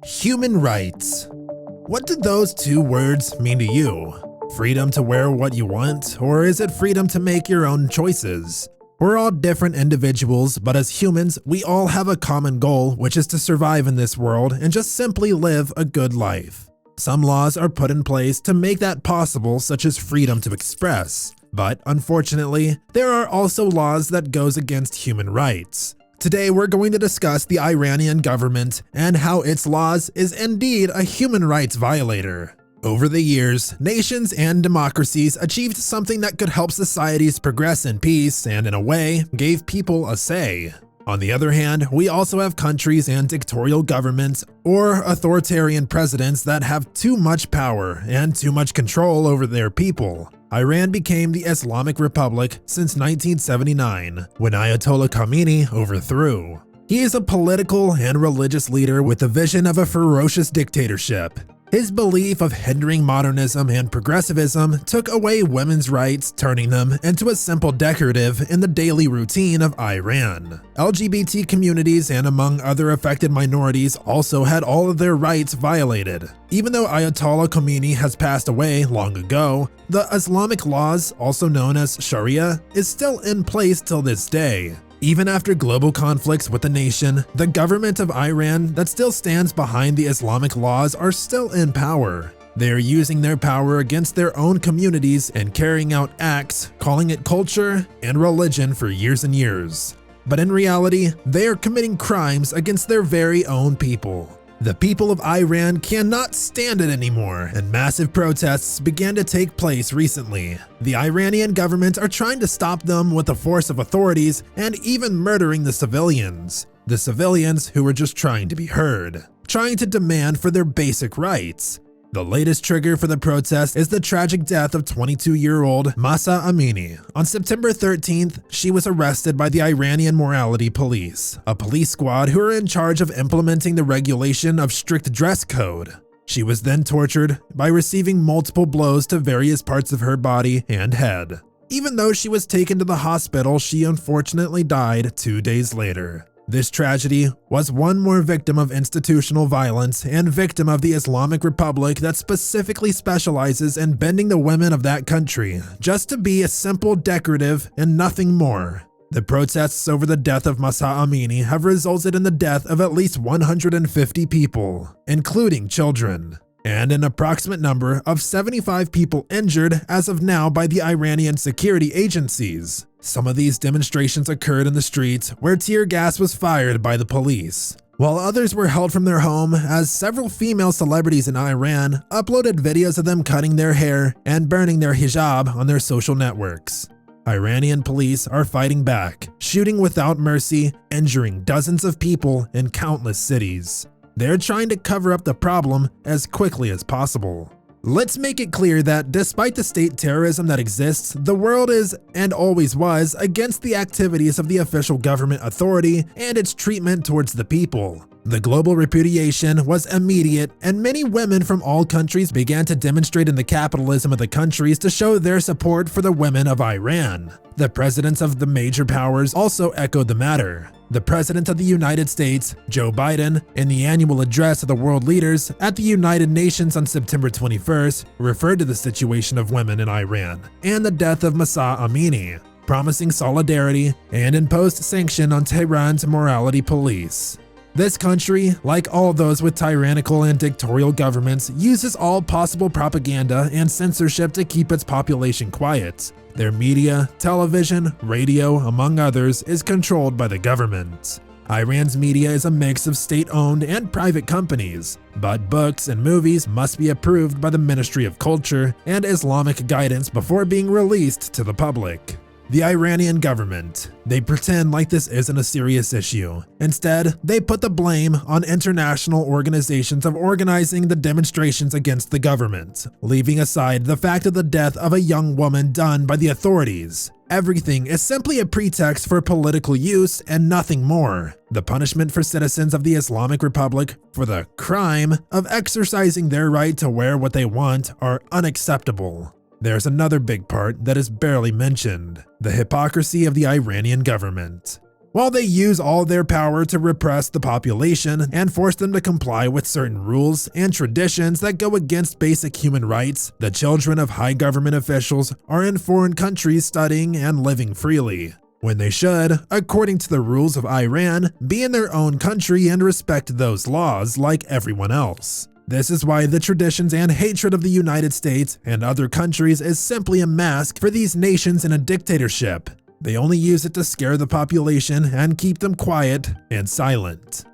Human rights. What do those two words mean to you? Freedom to wear what you want, or is it freedom to make your own choices? We're all different individuals, but as humans, we all have a common goal, which is to survive in this world and just simply live a good life. Some laws are put in place to make that possible, such as freedom to express. But unfortunately, there are also laws that goes against human rights. Today, we're going to discuss the Iranian government and how its laws is indeed a human rights violator. Over the years, nations and democracies achieved something that could help societies progress in peace and, in a way, gave people a say. On the other hand, we also have countries and dictatorial governments or authoritarian presidents that have too much power and too much control over their people. Iran became the Islamic Republic since 1979, when Ayatollah Khamenei overthrew. He is a political and religious leader with the vision of a ferocious dictatorship. His belief of hindering modernism and progressivism took away women's rights, turning them into a simple decorative in the daily routine of Iran. LGBT communities and among other affected minorities also had all of their rights violated. Even though Ayatollah Khamenei has passed away long ago, the Islamic laws, also known as Sharia, is still in place till this day. Even after global conflicts with the nation, the government of Iran that still stands behind the Islamic laws are still in power. They are using their power against their own communities and carrying out acts, calling it culture and religion for years and years. But in reality, they are committing crimes against their very own people. The people of Iran cannot stand it anymore, and massive protests began to take place recently. The Iranian government are trying to stop them with the force of authorities and even murdering the civilians. The civilians who were just trying to be heard, trying to demand for their basic rights. The latest trigger for the protest is the tragic death of 22-year-old Mahsa Amini. On September 13th, she was arrested by the Iranian Morality Police, a police squad who are in charge of implementing the regulation of strict dress code. She was then tortured by receiving multiple blows to various parts of her body and head. Even though she was taken to the hospital, she unfortunately died 2 days later. This tragedy was one more victim of institutional violence and victim of the Islamic Republic that specifically specializes in bending the women of that country just to be a simple decorative and nothing more. The protests over the death of Mahsa Amini have resulted in the death of at least 150 people, including children, and an approximate number of 75 people injured as of now by the Iranian security agencies. Some of these demonstrations occurred in the streets where tear gas was fired by the police, while others were held from their home as several female celebrities in Iran uploaded videos of them cutting their hair and burning their hijab on their social networks. Iranian police are fighting back, shooting without mercy, injuring dozens of people in countless cities. They're trying to cover up the problem as quickly as possible. Let's make it clear that despite the state terrorism that exists, the world is, and always was, against the activities of the official government authority and its treatment towards the people. The global repudiation was immediate, and many women from all countries began to demonstrate in the capitalism of the countries to show their support for the women of Iran. The presidents of the major powers also echoed the matter. The President of the United States, Joe Biden, in the annual address of the world leaders at the United Nations on September 21st, referred to the situation of women in Iran and the death of Mahsa Amini, promising solidarity and imposed sanction on Tehran's morality police. This country, like all those with tyrannical and dictatorial governments, uses all possible propaganda and censorship to keep its population quiet. Their media, television, radio, among others, is controlled by the government. Iran's media is a mix of state-owned and private companies, but books and movies must be approved by the Ministry of Culture and Islamic guidance before being released to the public. The Iranian government, they pretend like this isn't a serious issue. Instead, they put the blame on international organizations of organizing the demonstrations against the government, leaving aside the fact of the death of a young woman done by the authorities. Everything is simply a pretext for political use and nothing more. The punishment for citizens of the Islamic Republic for the crime of exercising their right to wear what they want are unacceptable. There's another big part that is barely mentioned: the hypocrisy of the Iranian government. While they use all their power to repress the population and force them to comply with certain rules and traditions that go against basic human rights, the children of high government officials are in foreign countries studying and living freely, when they should, according to the rules of Iran, be in their own country and respect those laws like everyone else. This is why the traditions and hatred of the United States and other countries is simply a mask for these nations in a dictatorship. They only use it to scare the population and keep them quiet and silent.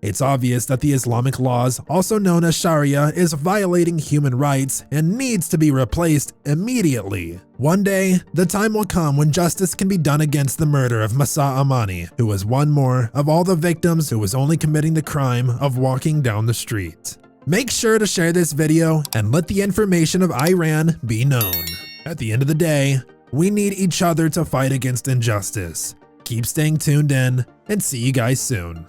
It's obvious that the Islamic laws, also known as Sharia, is violating human rights and needs to be replaced immediately. One day, the time will come when justice can be done against the murder of Mahsa Amini, who was one more of all the victims who was only committing the crime of walking down the street. Make sure to share this video and let the information of Iran be known. At the end of the day, we need each other to fight against injustice. Keep staying tuned in, and see you guys soon.